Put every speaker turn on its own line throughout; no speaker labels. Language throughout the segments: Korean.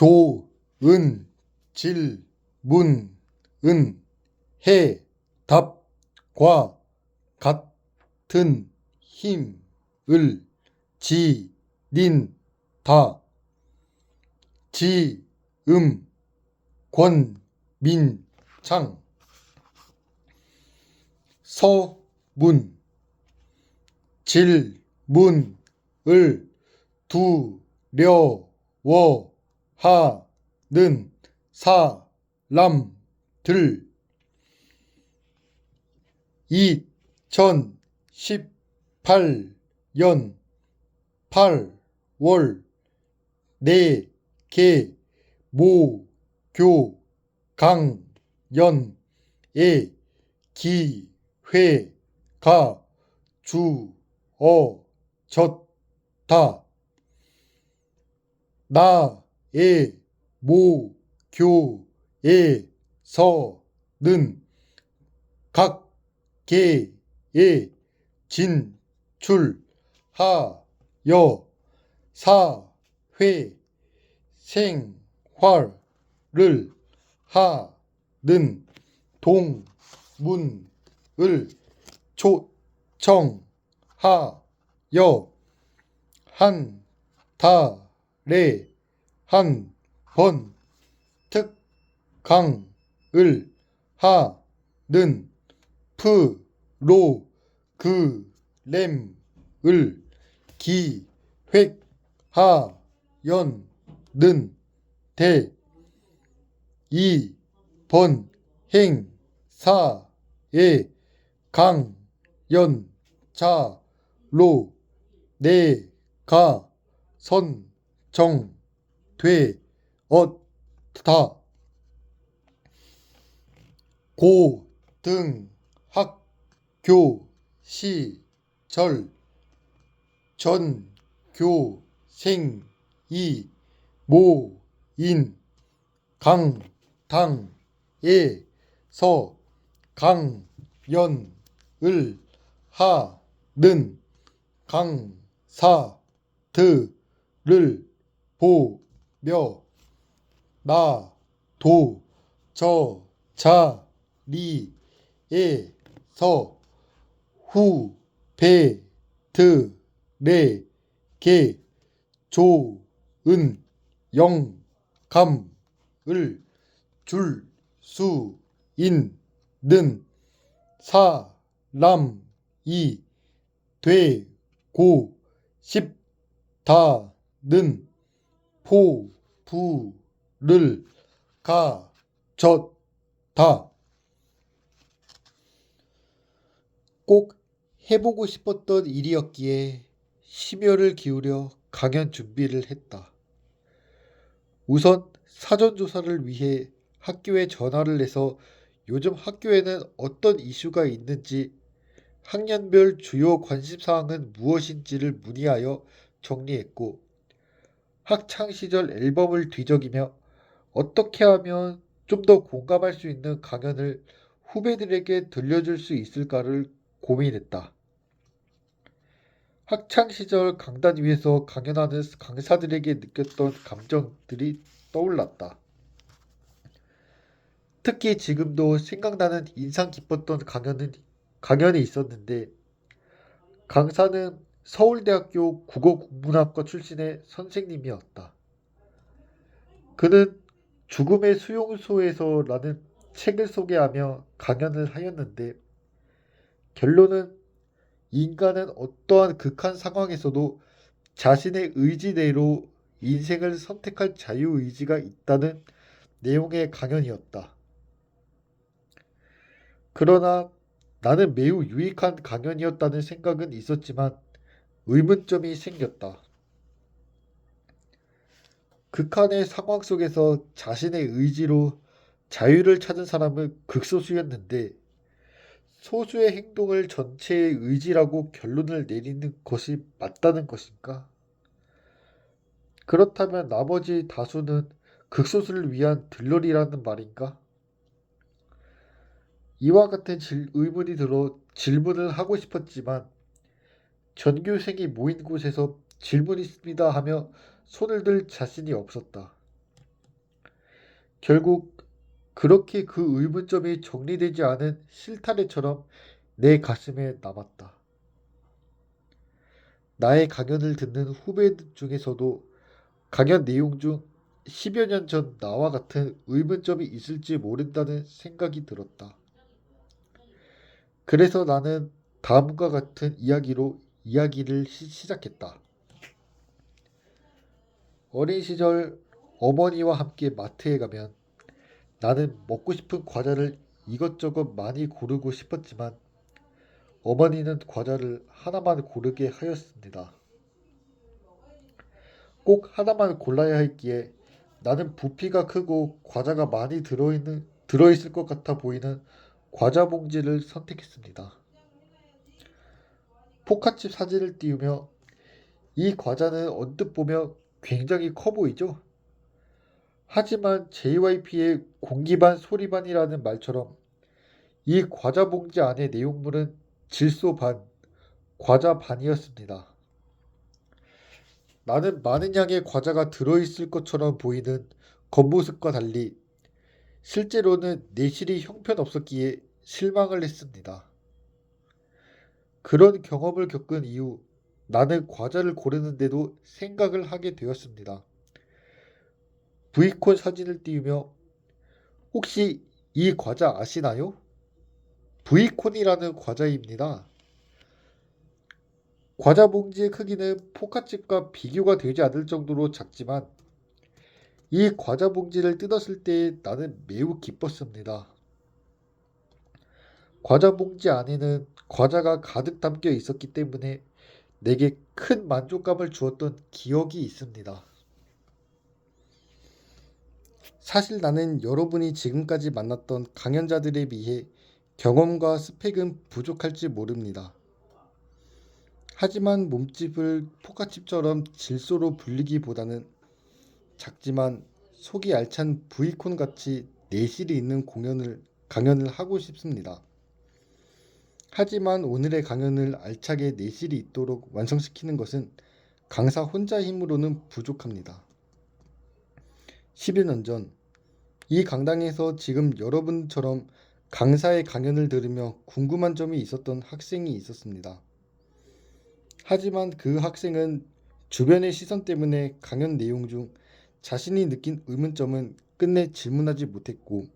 좋은 질문은 해답과 같은 힘을 지닌다. 지음 권민창. 서문 질문을 두려워하는 사람들. 2018년 8월 내개 모교 강연에 기회가 주어졌다. 나의 모교에서는 각계에 진출하여 사회 생활을 하는 동문을 초청하여 한 달에 한 번 특강을 하는 프로그램을 기획하였는데 이번 행사에 강연자로 내가 선정되었다. 고등학교 시절 전교생이 모인 강당에서 강연을 하는 강사들을 보며 나도 저 자리에서 후배들에게 좋은 영감을 줄 수 있는 사람이 되고 싶다는 포부를 가졌다. 꼭 해보고 싶었던 일이었기에 심혈을 기울여 강연 준비를 했다. 우선 사전조사를 위해 학교에 전화를 해서 요즘 학교에는 어떤 이슈가 있는지, 학년별 주요 관심사항은 무엇인지를 문의하여 정리했고, 학창시절 앨범을 뒤적이며 어떻게 하면 좀 더 공감할 수 있는 강연을 후배들에게 들려줄 수 있을까를 고민했다. 학창시절 강단 위에서 강연하는 강사들에게 느꼈던 감정들이 떠올랐다. 특히 지금도 생각나는 인상 깊었던 강연이 있었는데, 강사는 서울대학교 국어국문학과 출신의 선생님이었다. 그는 죽음의 수용소에서라는 책을 소개하며 강연을 하였는데, 결론은 인간은 어떠한 극한 상황에서도 자신의 의지대로 인생을 선택할 자유의지가 있다는 내용의 강연이었다. 그러나 나는 매우 유익한 강연이었다는 생각은 있었지만 의문점이 생겼다. 극한의 상황 속에서 자신의 의지로 자유를 찾은 사람은 극소수였는데, 소수의 행동을 전체의 의지라고 결론을 내리는 것이 맞다는 것인가? 그렇다면 나머지 다수는 극소수를 위한 들러리라는 말인가? 이와 같은 의문이 들어 질문을 하고 싶었지만 전교생이 모인 곳에서 질문 있습니다 하며 손을 들 자신이 없었다. 결국 그렇게 그 의문점이 정리되지 않은 실타래처럼 내 가슴에 남았다. 나의 강연을 듣는 후배들 중에서도 강연 내용 중 10여 년 전 나와 같은 의문점이 있을지 모른다는 생각이 들었다. 그래서 나는 다음과 같은 이야기로 이야기를 시작했다. 어린 시절 어머니와 함께 마트에 가면 나는 먹고 싶은 과자를 이것저것 많이 고르고 싶었지만 어머니는 과자를 하나만 고르게 하였습니다. 꼭 하나만 골라야 했기에 나는 부피가 크고 과자가 많이 들어있을 것 같아 보이는 과자 봉지를 선택했습니다. 포카칩 사진을 띄우며 이 과자는 언뜻 보면 굉장히 커 보이죠? 하지만 JYP의 공기반 소리반이라는 말처럼 이 과자 봉지 안의 내용물은 질소 반, 과자 반이었습니다. 나는 많은 양의 과자가 들어있을 것처럼 보이는 겉모습과 달리 실제로는 내실이 형편없었기에 실망을 했습니다. 그런 경험을 겪은 이후 나는 과자를 고르는데도 생각을 하게 되었습니다. V콘 사진을 띄우며 혹시 이 과자 아시나요? V콘이라는 과자입니다. 과자 봉지의 크기는 포카칩과 비교가 되지 않을 정도로 작지만 이 과자 봉지를 뜯었을 때 나는 매우 기뻤습니다. 과자 봉지 안에는 과자가 가득 담겨 있었기 때문에 내게 큰 만족감을 주었던 기억이 있습니다. 사실 나는 여러분이 지금까지 만났던 강연자들에 비해 경험과 스펙은 부족할지 모릅니다. 하지만 몸집을 포카칩처럼 질소로 불리기보다는 작지만 속이 알찬 V콘 같이 내실이 있는 강연을 하고 싶습니다. 하지만 오늘의 강연을 알차게 내실이 있도록 완성시키는 것은 강사 혼자 힘으로는 부족합니다. 10여 년 전 이 강당에서 지금 여러분처럼 강사의 강연을 들으며 궁금한 점이 있었던 학생이 있었습니다. 하지만 그 학생은 주변의 시선 때문에 강연 내용 중 자신이 느낀 의문점은 끝내 질문하지 못했고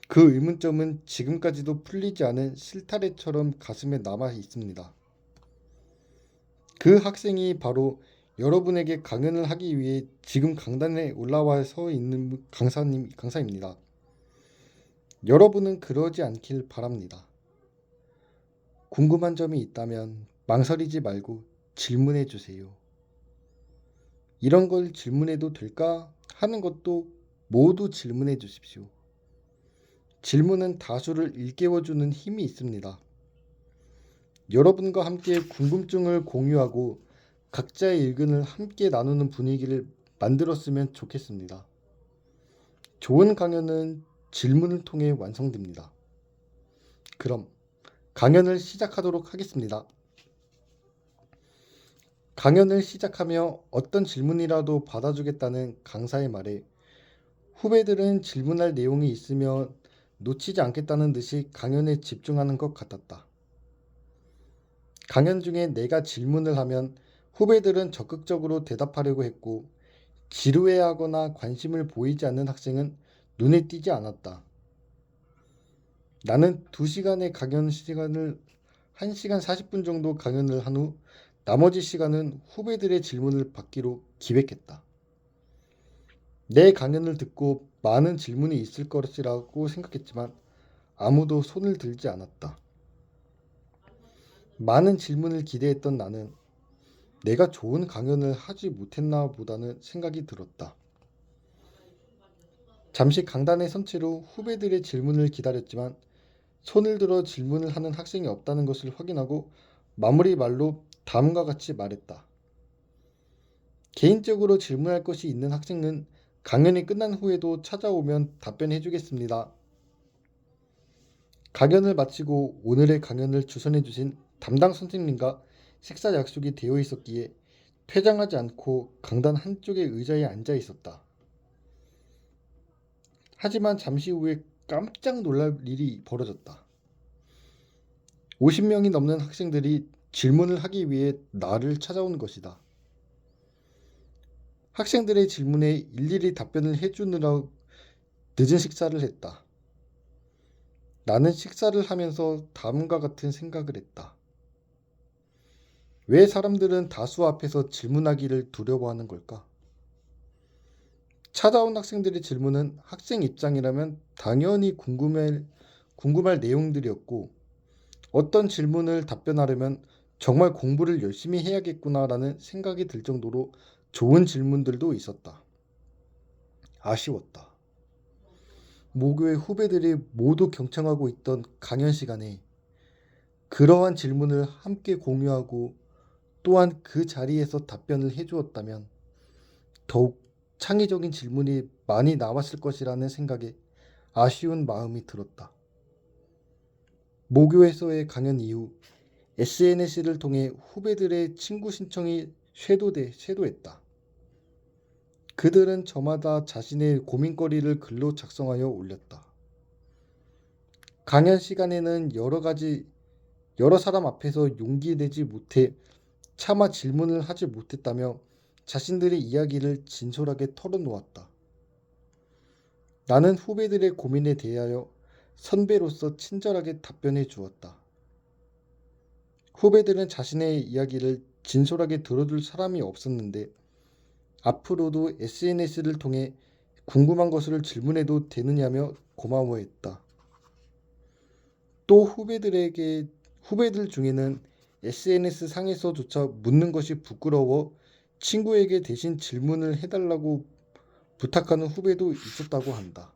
그 의문점은 지금까지도 풀리지 않은 실타래처럼 가슴에 남아 있습니다. 그 학생이 바로 여러분에게 강연을 하기 위해 지금 강단에 올라와 서 있는 강사입니다. 여러분은 그러지 않길 바랍니다. 궁금한 점이 있다면 망설이지 말고 질문해 주세요. 이런 걸 질문해도 될까 하는 것도 모두 질문해 주십시오. 질문은 다수를 일깨워주는 힘이 있습니다. 여러분과 함께 궁금증을 공유하고 각자의 의견을 함께 나누는 분위기를 만들었으면 좋겠습니다. 좋은 강연은 질문을 통해 완성됩니다. 그럼 강연을 시작하도록 하겠습니다. 강연을 시작하며 어떤 질문이라도 받아주겠다는 강사의 말에 후배들은 질문할 내용이 있으면 놓치지 않겠다는 듯이 강연에 집중하는 것 같았다. 강연 중에 내가 질문을 하면 후배들은 적극적으로 대답하려고 했고 지루해하거나 관심을 보이지 않는 학생은 눈에 띄지 않았다. 나는 2시간의 강연 시간을 1시간 40분 정도 강연을 한 후 나머지 시간은 후배들의 질문을 받기로 기획했다. 내 강연을 듣고 많은 질문이 있을 것이라고 생각했지만 아무도 손을 들지 않았다. 많은 질문을 기대했던 나는 내가 좋은 강연을 하지 못했나 보다는 생각이 들었다. 잠시 강단에 선 채로 후배들의 질문을 기다렸지만 손을 들어 질문을 하는 학생이 없다는 것을 확인하고 마무리 말로 다음과 같이 말했다. 개인적으로 질문할 것이 있는 학생은 강연이 끝난 후에도 찾아오면 답변해 주겠습니다. 강연을 마치고 오늘의 강연을 주선해 주신 담당 선생님과 식사 약속이 되어 있었기에 퇴장하지 않고 강단 한쪽의 의자에 앉아 있었다. 하지만 잠시 후에 깜짝 놀랄 일이 벌어졌다. 50명이 넘는 학생들이 질문을 하기 위해 나를 찾아온 것이다. 학생들의 질문에 일일이 답변을 해주느라 늦은 식사를 했다. 나는 식사를 하면서 다음과 같은 생각을 했다. 왜 사람들은 다수 앞에서 질문하기를 두려워하는 걸까? 찾아온 학생들의 질문은 학생 입장이라면 당연히 궁금할 내용들이었고, 어떤 질문을 답변하려면 정말 공부를 열심히 해야겠구나라는 생각이 들 정도로 좋은 질문들도 있었다. 아쉬웠다. 모교의 후배들이 모두 경청하고 있던 강연 시간에 그러한 질문을 함께 공유하고 또한 그 자리에서 답변을 해주었다면 더욱 창의적인 질문이 많이 나왔을 것이라는 생각에 아쉬운 마음이 들었다. 모교에서의 강연 이후 SNS를 통해 후배들의 친구 신청이 쇄도했다. 그들은 저마다 자신의 고민거리를 글로 작성하여 올렸다. 강연 시간에는 여러 사람 앞에서 용기 내지 못해 차마 질문을 하지 못했다며 자신들의 이야기를 진솔하게 털어놓았다. 나는 후배들의 고민에 대하여 선배로서 친절하게 답변해 주었다. 후배들은 자신의 이야기를 진솔하게 들어줄 사람이 없었는데 앞으로도 SNS를 통해 궁금한 것을 질문해도 되느냐며 고마워했다. 또 후배들 중에는 SNS 상에서조차 묻는 것이 부끄러워 친구에게 대신 질문을 해달라고 부탁하는 후배도 있었다고 한다.